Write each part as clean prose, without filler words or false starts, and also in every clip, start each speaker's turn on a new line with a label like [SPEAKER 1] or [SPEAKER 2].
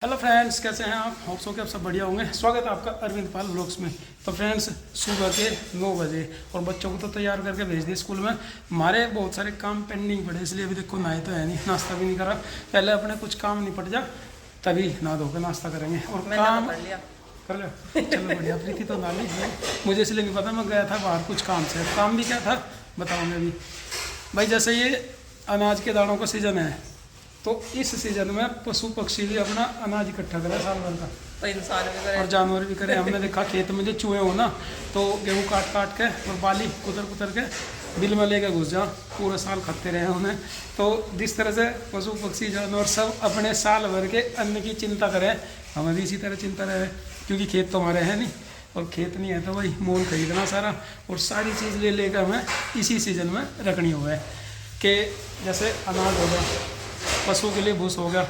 [SPEAKER 1] Hello friends, कैसे हैं आप? होप सो कि आप सब बढ़िया होंगे। स्वागत है आपका अरविंद पाल व्लॉग्स में। तो फ्रेंड्स, सुबह के 9 बजे और बच्चों को तो तैयार करके भेज दिए स्कूल में। हमारे बहुत सारे काम पेंडिंग पड़े, इसलिए अभी देखो नहाए तो है नहीं, नाश्ता भी नहीं करा। पहले अपने कुछ काम निपट जा, तभी नहा धो के नाश्ता करेंगे। और काम कर लिया चलो बढ़िया। प्रीति तो ना ली, मुझे इसलिए नहीं पता, मैं गया था बाहर कुछ काम से। काम भी क्या था बताऊँगे अभी भाई। जैसे ये अनाज के दानों का सीज़न है, तो इस सीजन में पशु पक्षी भी अपना अनाज इकट्ठा करे साल भर का,
[SPEAKER 2] तो इंसान भी करे
[SPEAKER 1] और जानवर भी करे। हमने देखा खेत में जो चूहे हो ना, तो गेहूँ काट काट के और बाली कुतर कुतर के बिल में लेके घुस जाओ, पूरा साल खाते रहे उन्हें। तो जिस तरह से पशु पक्षी जानवर सब अपने साल भर के अन्न की चिंता करें, हमें भी इसी तरह चिंता रहे, क्योंकि खेत तो हमारे हैं नहीं, और खेत नहीं है तो भाई मोल खरीदना सारा, और सारी चीज़ ले लेकर हमें इसी सीजन में रखनी हो है। कि जैसे अनाज हो गया, पशुओं के लिए भूस हो गया,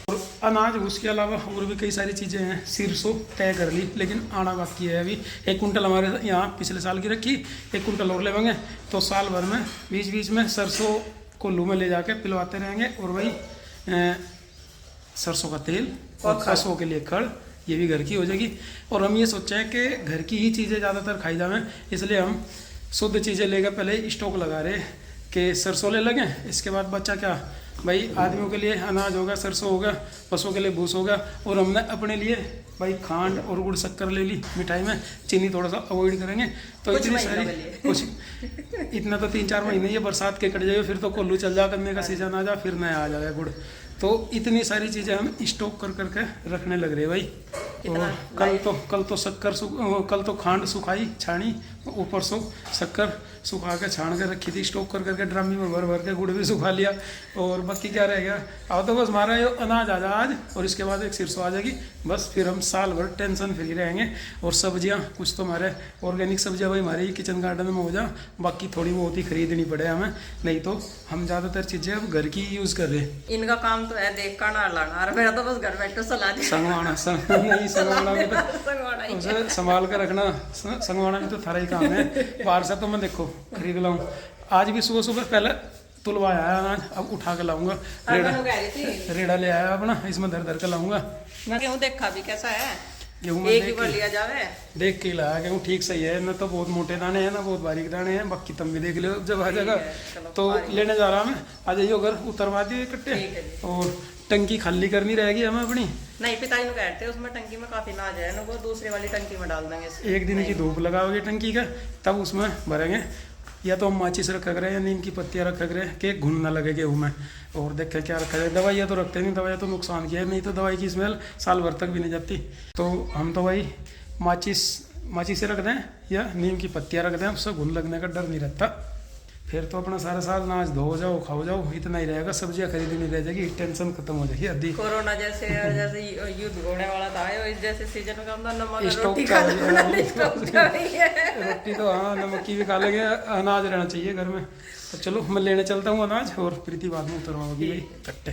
[SPEAKER 1] और अनाज भूस के अलावा और भी कई सारी चीज़ें हैं। सिरसों तय कर ली, लेकिन आना बाकी है अभी। 1 कुंटल हमारे यहाँ पिछले साल की रखी, 1 कुंटल और लेंगे, तो साल भर में बीच बीच में सरसों को लू में ले जाके पिलवाते रहेंगे। और वही सरसों का तेल और पशुओं के लिए खड़, ये भी घर की हो जाएगी। और हम ये सोचा है कि घर की ही चीज़ें ज़्यादातर खाई जाएं, इसलिए हम शुद्ध चीज़ें लेकर पहले स्टॉक लगा रहे कि सरसों ले लगें, इसके बाद बच्चा क्या भाई, आदमियों के लिए अनाज होगा, सरसों होगा, पशुओं के लिए भूस होगा। और हमने अपने लिए भाई खांड और गुड़ शक्कर ले ली। मिठाई में चीनी थोड़ा सा अवॉइड करेंगे। तो इतनी सारी कुछ इतना तो 3-4 महीने ये बरसात के कट जाएगा, फिर तो कोल्लू चल जा, करने का सीजन आ जा, फिर नया आ जाएगा गुड़। तो इतनी सारी चीज़ें हम स्टॉक कर करके रखने लग रहे भाई। और कल तो शक्कर कल तो खांड सुखाई छानी, ऊपर से शक्कर सुखा के छान के रखी थी, स्टॉक कर करके ड्रमी में भर भर के। गुड़ भी सुखा लिया, और बाकी क्या रह गया। अब तो बस हमारा ये अनाज आ जा आज, और इसके बाद एक सिरसों आ जाएगी, बस फिर हम साल भर टेंशन फ्री रहेंगे। और सब्जियां कुछ तो हमारे ऑर्गेनिक सब्जियां भाई हमारे किचन गार्डन में हो जा, बाकी थोड़ी बहुत ही खरीदनी पड़े हमें, नहीं तो हम ज़्यादातर चीज़ें अब घर की यूज़ कर रहे हैं।
[SPEAKER 2] इनका काम तो है देख कर ना लाना, और मेरा तो बस घर बैठे सलाह
[SPEAKER 1] संगवाना संगवाना भी तो उसे संभाल कर रखना, संगवाना भी तो थारा ही काम है। बाहर से तो मैं देखो खरीद लाऊं, आज भी सुबह सुबह पहले तुलवाया है अनाज, अब उठा के लाऊंगा। रेड़ा ले आया अपना, इसमें धर धर के लाऊंगा।
[SPEAKER 2] मैं गेहूं देखा भी कैसा है,
[SPEAKER 1] गेहूं
[SPEAKER 2] एक ही बार लिया जावे,
[SPEAKER 1] देख के लाया। गेहूं ठीक सही है, न तो बहुत मोटे दाने हैं ना बहुत बारीक दाने हैं, बाकी तुम भी देख लो जब आ जाएगा। तो लेने जा रहा मैं, आ जाइयो घर, उतरवा दिए इकट्ठे। और टंकी खाली करनी रहेगी हमें अपनी।
[SPEAKER 2] नहीं, पिताजी ने कहते हैं उसमें टंकी में काफी ना जाए ना, वो दूसरी वाली टंकी में डाल देंगे।
[SPEAKER 1] एक दिन की धूप लगाओगे टंकी का, तब उसमें भरेंगे। या तो हम माचिस रखा करें या नीम की पत्तियाँ रखा करें कि घुन ना लगे गेहूँ में। और देखें क्या रखा जाए। दवाइयाँ तो रखते नहीं, दवाइयाँ तो नुकसान किया है, नहीं तो दवाई की स्मेल साल भर तक भी नहीं जाती। तो हम तो भाई माचिस से रख दें या नीम की पत्तियाँ रख दें, उससे घुन लगने का डर नहीं रहता। फिर तो अपना सारा साल अनाज धो जाओ, खाओ जाओ, इतना ही रहेगा। सब्जियां खरीदी नहीं रह जाएगी, टेंशन खत्म हो जाएगी आधी।
[SPEAKER 2] कोरोना जैसे युद्ध होने वाला था, इस जैसे सीजन में हम नमक
[SPEAKER 1] रोटी तो हाँ, नमक की भी खा लेंगे, अनाज रहना चाहिए घर में। तो चलो मैं लेने चलता हूँ अनाज, और प्रीति बाद में उतरवाओगी भाई कट्टे।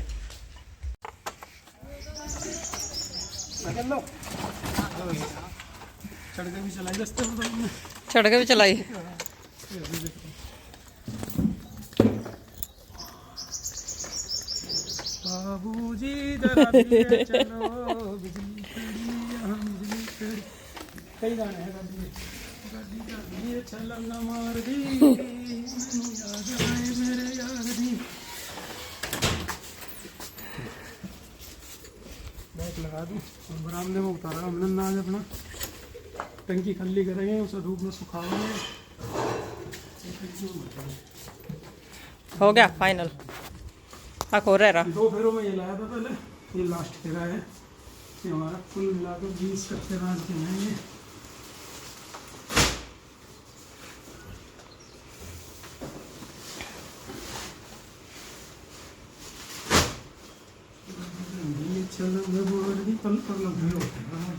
[SPEAKER 1] चढ़ के भी चलाई रास्ते में,
[SPEAKER 2] चढ़ के भी चलाई।
[SPEAKER 1] बाबूजी जरा धीरे चलो, बिजली खड़ी यहाँ बिजली खड़ी। कई गाने हैं गाड़ी गाड़ी छलांगा मार दी, मैनू याद आए मेरे यार दी। बैग लगा दूँ और बरामदे में उतारा हमने अनाज अपना। टंकी खाली करेंगे, उसे धूप में सुखाएंगे।
[SPEAKER 2] हो गया फाइनल। हो रहा
[SPEAKER 1] 2 फेरों में ये लाया था पहले, ये लास्ट फेरा है। ये हमारा कुल मिलाकर 20 कट्टे अनाज के हैं ये। पल पर लगे होते हैं।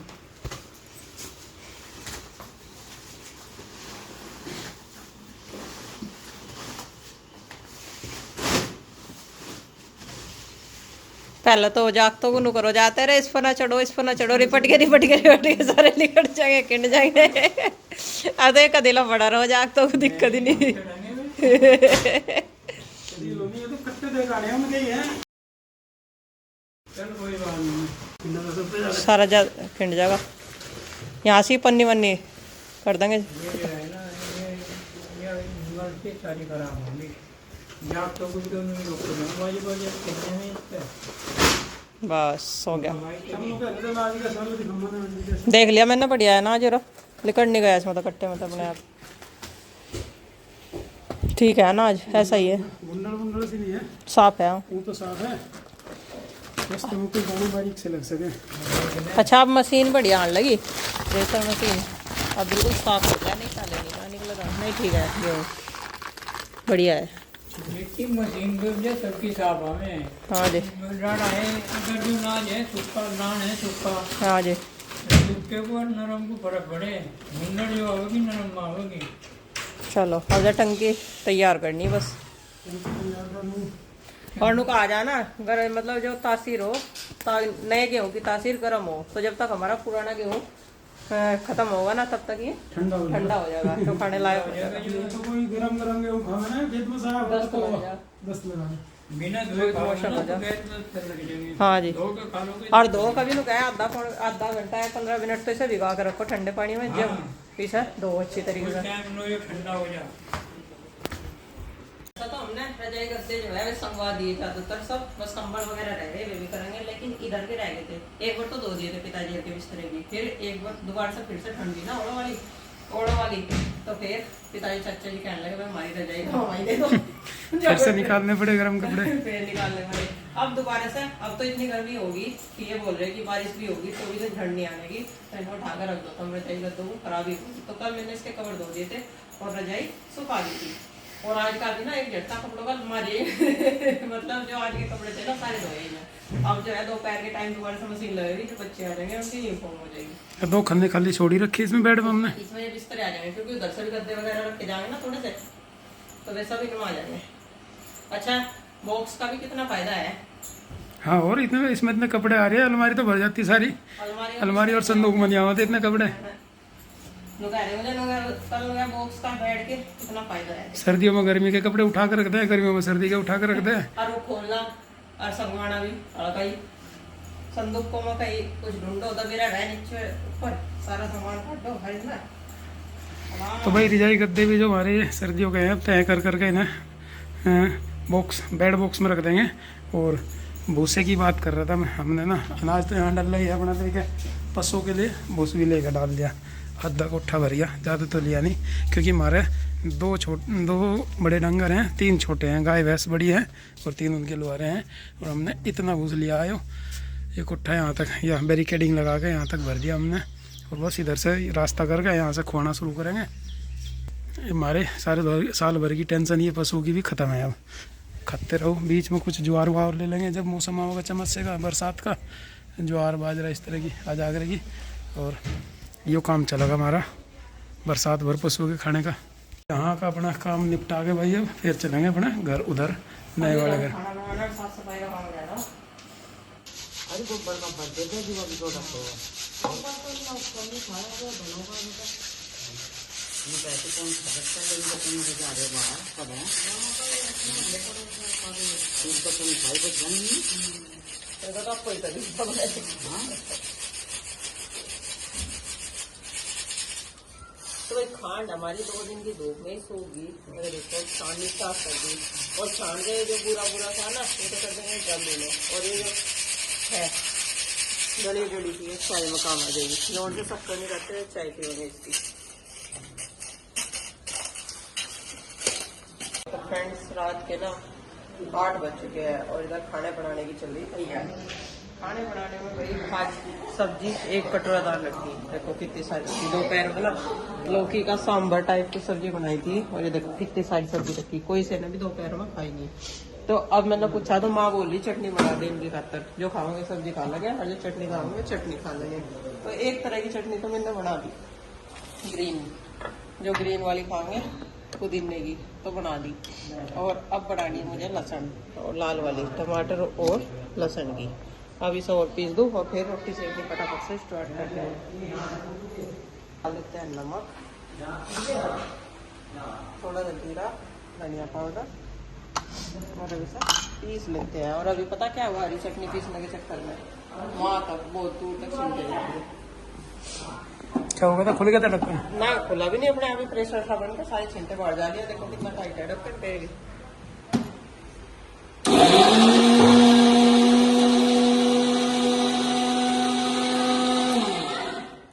[SPEAKER 2] पहले तो जागतों को करो, जाते रहे इस पर ना चढ़ो, इस पर ना चढ़ो, रिपट के सारे निकट जाएंगे, किंड जाएंगे। अरे कदिला बड़ा रहो, जागतों को दिक्कत ही नहीं।
[SPEAKER 1] तो कट्टे दे गाड़ियों में गई है। चल कोई बात नहीं। कितना का सब पे जा रहा
[SPEAKER 2] सारा जा खिंड जाएगा। यहाँ से ही पन्नी वन्नी कर देंगे।
[SPEAKER 3] ये है ना, ये दीवार पे सारी खराब होगी। जाग तो कुछ तो नहीं रोको ना, बाजे कितने में इस पे
[SPEAKER 2] बस हो गया,
[SPEAKER 1] है। हम लोग का अंदर आज का साल दिखाऊंगा ना जैसे
[SPEAKER 2] देख लिया मैंने, बढ़िया है ना जरा, लिकड़ नहीं गया इसमें तो कट्टे में तो अपने आप ठीक है ना। आज ऐसा ही है,
[SPEAKER 1] गुंडल से नहीं है,
[SPEAKER 2] साफ है।
[SPEAKER 1] वो तो साफ है, बस तुम कोई गाड़ी बारीक से लग सके।
[SPEAKER 2] अच्छा अब मशीन बढ़िया आने लगी, रेसर मशीन अब बिल्कुल साफ हो गया, नहीं साले नहीं निकल रहा, नहीं ठीक है ये बढ़िया है।
[SPEAKER 3] मिट्टी मशीन को जो सबकी साफ हमें
[SPEAKER 2] हाँ जी,
[SPEAKER 3] राड़ा है, अगर जो नाज है सूखा, नान है सूखा,
[SPEAKER 2] हाँ जी,
[SPEAKER 3] सूखे को और नरम को फर्क पड़े। मुंडर जो होगी नरम होगी।
[SPEAKER 2] चलो अब जा टंकी तैयार करनी बस। और नुका आ जाना गर्म, मतलब जो तासीर हो, नए गेहूँ की तासीर गर्म हो, तो जब तक हमारा पुराना गेहूँ खत्म होगा ना तब तक ये
[SPEAKER 1] ठंडा हो
[SPEAKER 2] ठंडा हो जाएगा, तो खाने लायक हो जाएगा।
[SPEAKER 1] ये तो कोई गरम गरम गेहूं खावे ना खेत में सारा
[SPEAKER 2] दस्त
[SPEAKER 1] तो
[SPEAKER 2] लग जाएगा।
[SPEAKER 1] 10 लगा।
[SPEAKER 3] बिना धोए खाओ
[SPEAKER 2] मौसम
[SPEAKER 3] ना
[SPEAKER 2] हो
[SPEAKER 3] तो
[SPEAKER 2] जा।
[SPEAKER 3] गैस में फिर लग जाएगी।
[SPEAKER 2] हाँ जी,
[SPEAKER 3] धो के खा लोगे
[SPEAKER 2] और दो कभी नुका है आधा घंटा या 15 मिनट तो इसे भिगा के रखो ठंडे पानी में, जब इसे दो अच्छी तरीके से।
[SPEAKER 3] टाइम लो ये ठंडा हो जा।
[SPEAKER 2] तो हमने रजाई गद्दे जो है वे संगवा दिए ज्यादातर सब, बस कंबल वगैरह रह गए वे भी करेंगे, लेकिन इधर के रह गए थे। एक बार तो धो दिए थे पिताजी के बिस्तर की, फिर एक बार दोबारा से फिर से ठंडी ना ओढ़ वाली, तो फिर पिताजी चाचा जी कहने लगे भाई हमारी रजाई हमारी दे दो।
[SPEAKER 1] फिर से निकालने पड़े गरम कपड़े।
[SPEAKER 2] फिर निकालने पड़े। अब दोबारा से, अब तो इतनी गर्मी होगी कि ये बोल रहे कि बारिश भी होगी तो भी तो ठंड नहीं आनेगी, तो इनको उठा कर रख दो, तो रजाई गद्दों को खराब ही होगी। तो कल मैंने इसके कवर धो दिए थे और रजाई सुखा दी थी, और आज का भी ना एक झटका कपड़ों का मारिए मतलब जो आज के कपड़े थे ना सारे धोए हैं। अब जो है दोपहर के टाइम दोबारा से मशीन लगेगी, जो बच्चे आ जाएंगे उनकी यूनिफॉर्म हो जाएगी।
[SPEAKER 1] 2 खन्ने खाली छोड़ी रखी इसमें बेड में हमने।
[SPEAKER 2] इसमें ये बिस्तर आ जाएंगे, क्योंकि उधर से भी गद्दे वगैरह रखे जाएंगे ना थोड़े से, तो वैसा भी आ जाएंगे। अच्छा बॉक्स का भी कितना फायदा है।
[SPEAKER 1] हाँ, और इतने इसमें इतने कपड़े आ रहे हैं, अलमारी तो भर जाती सारी, अलमारी और संदूक बन जाते इतने कपड़े।
[SPEAKER 2] बॉक्स का बैठ के कितना फायदा है।
[SPEAKER 1] सर्दियों में गर्मी के कपड़े उठा कर रखते हैं, गर्मियों में सर्दी के उठा कर रखते हैं।
[SPEAKER 2] और वो खोलना और संगवाना भी कहीं संदूक को में कहीं कुछ ढूंढो तो मेरा रह नीचे ऊपर सारा सामान काटो हर ना।
[SPEAKER 1] तो भाई रजाई गद्दे भी जो हमारे सर्दियों के हैं तय कर करके ना बॉक्स बेड बॉक्स में रख देंगे। और भूसे की बात कर रहा था मैं, हमने ना अनाज तो यहाँ डाल ही है अपना देखे, पशुओं के लिए भूस भी लेकर डाल दिया, आधा कोठा भर गया, ज़्यादा तो लिया नहीं, क्योंकि हमारे 2 बड़े डंगर हैं, 3 छोटे हैं, गाय भैंस बड़ी है और 3 उनके लुहारे हैं। और हमने इतना भूस लिया आयो, ये कोठा यहाँ तक, यहाँ बैरिकेडिंग लगा के यहाँ तक भर दिया हमने, और बस इधर से रास्ता करके यहाँ से खुआना शुरू करेंगे। हमारे सारे साल भर की टेंशन ये पशुओं की भी ख़त्म है। अब खाते रहो, बीच में कुछ ज्वार वार ले लेंगे जब मौसम होगा चमत्से बरसात का, ज्वार बाजरा इस तरह की आ जा करेगी, और यो काम चलेगा हमारा बरसात भर पशुओं के खाने का। यहाँ का अपना काम निपटा के भाई अब फिर चलेंगे अपने घर उधर नए वाले घर।
[SPEAKER 2] खाना बनाना साफ सफाई का काम हो जाएगा। तो भाई खांड हमारी 2 दिन की धूप में ही सूखी, मेरे देखो छाननी साफ कर दी, और छान के जो पूरा था ना वो तो कर देंगे जल्दी में, और ये जो है गली की चाय में काम आ जाएगी। नोट से शक्कर नहीं करते, चाय पीओगे इसकी। तो फ्रेंड्स रात के ना 8 बज चुके हैं और इधर खाने बनाने की चल रही तैयारी। खाने बनाने में भाई आज सब्जी 1 कटोरा दाल रखी, देखो कितनी सारी थी। दोपहर में ना लौकी का सांभर टाइप की सब्जी बनाई थी, और ये देखो कितनी सारी सब्जी रखी, कोई से ने भी दोपहर में खाई नहीं। तो अब मैंने पूछा तो माँ बोली चटनी बना दे इनकी खातर, जो खाओगे सब्जी खा लगे और जो चटनी खाओगे चटनी खा लगे। तो एक तरह की चटनी तो मैंने बना दी, ग्रीन, जो ग्रीन वाली खाओगे पुदीने की तो बना दी। और अब बनानी है मुझे लहसुन और लाल वाली टमाटर और लहसुन की। अब इसे और पीस दूँ और फिर रोटी सेकनी फटाफट से स्टार्ट करते हैं। डाल देते हैं नमक, थोड़ा सा जीरा, धनिया पाउडर, और अभी से पीस लेते हैं। और अभी पता क्या हुआ, हरी चटनी पीसने के चक्कर में वहाँ तक बहुत दूर तक छीनते जाएंगे।
[SPEAKER 1] क्या हो गया था, खुल गया था ढक्कन?
[SPEAKER 2] ना खुला भी नहीं अपने आप ही, प्रेशर था बन के सारी छीनते बाहर जा लिया। देखो कितना टाइट है ढक्कन पे।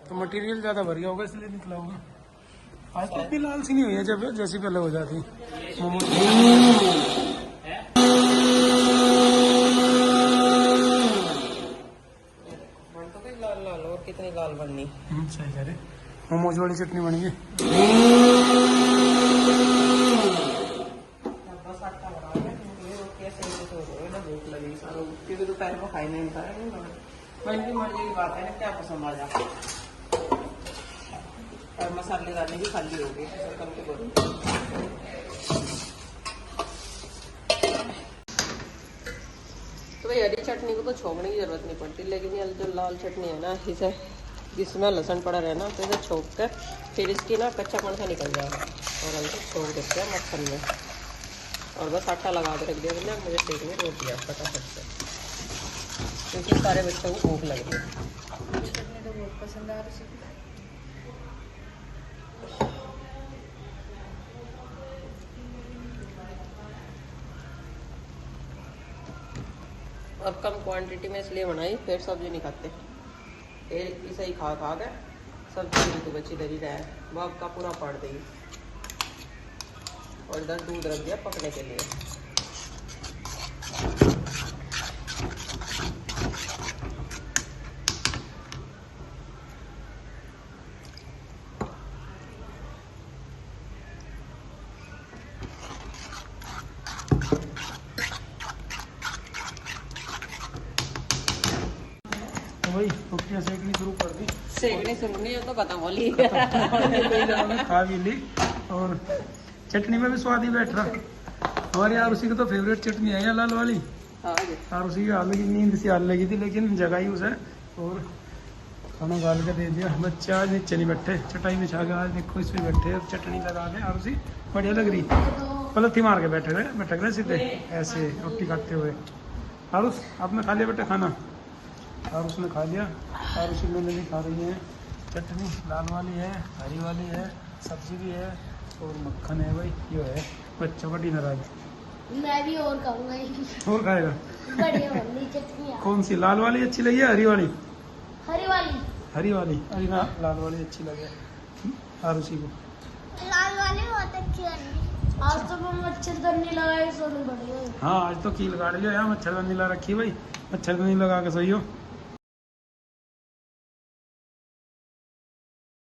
[SPEAKER 1] तो मटेरियल ज्यादा भर गया होगा इसलिए निकला होगा। आज तो इतनी लाल सी नहीं हुई है जब जैसी पहले हो जाती मोमोज।
[SPEAKER 2] बन तो गई लाल लाल, और कितनी लाल बननी।
[SPEAKER 1] सही कह रहे, मोमोज वाली चटनी बनेगी।
[SPEAKER 2] बस आटा बना लिया, कैसे भूख लगेगी सारों, क्योंकि दोपहर को खाई नहीं पाया। मन की मर्जी की बात है ना, क्या पसंद आ जाए। और मसाले डालने की खाली होगी, कम के बोलो। तो भाई हरी चटनी को तो छोंकने की जरूरत नहीं पड़ती, लेकिन ये जो लाल चटनी है ना, इसे जिसमें लहसुन पड़ा रहना, तो इसे छोंक कर फिर इसकी ना कच्चापन सा निकल जाएगा, और हम इसे छोंक देते हैं मक्खन में। और बस आटा लगा के रख दिया मैंने, मुझे सेकने रोटियाँ फटाफट से, क्योंकि सारे बच्चों को भूख लग रही है।
[SPEAKER 4] चटनी तो बहुत पसंद आ रही है।
[SPEAKER 2] अब कम क्वांटिटी में इसलिए बनाई, फिर सब्जी नहीं खाते, फिर इसे ही खा खा कर सब्जी तो बची धरी रहे, वो आपका पूरा पाड़ देगी। और इधर दूध रख दिया पकने के लिए।
[SPEAKER 1] तो भाई रोटियाँ सेकनी शुरू कर दी,
[SPEAKER 2] सेकने शुरू नहीं है तो खत्म हो ली।
[SPEAKER 1] खा भी ली, और चटनी में भी स्वाद ही बैठ रहा। हमारे यार उसी की तो फेवरेट चटनी है या लाल वाली।
[SPEAKER 2] हाँ जी।
[SPEAKER 1] यार उसी की हाल की नींद सी हाल लगी थी, लेकिन जगाई उसे और खाना गाल के दे दिया। बच्चे आज नीचे नहीं बैठे, चटाई बिछा के आज देखो इस पे बैठे, चटनी लगा के। और उसी बढ़िया लग रही, पलथी मार के बैठ गए सीधे ऐसे रोटी खाते हुए। और उस आपने खा लिया बेटा खाना? और उसने खा लिया। और उसी मैंने भी खा रही है चटनी, लाल वाली है, हरी वाली है, सब्जी भी है और मक्खन है। भाई ये है बच्चों का डिनर आज।
[SPEAKER 4] मैं भी और खाऊंगा।
[SPEAKER 1] और खाएगा?
[SPEAKER 4] बढ़िया वाली चटनी।
[SPEAKER 1] कौन सी, लाल वाली अच्छी लगी है हरी वाली?
[SPEAKER 4] हरी वाली।
[SPEAKER 1] हरी वाली? अरे ना, लाल वाली अच्छी लगे और उसी को।
[SPEAKER 4] लाल वाली बहुत अच्छी लगी। आज तो मैं मच्छरदानी लगाई, सोने बढ़िया।
[SPEAKER 1] हाँ आज तो कील गाड़ लिया, यहाँ मच्छरदानी ला रखी भाई, मच्छरदानी लगा के सोइयो।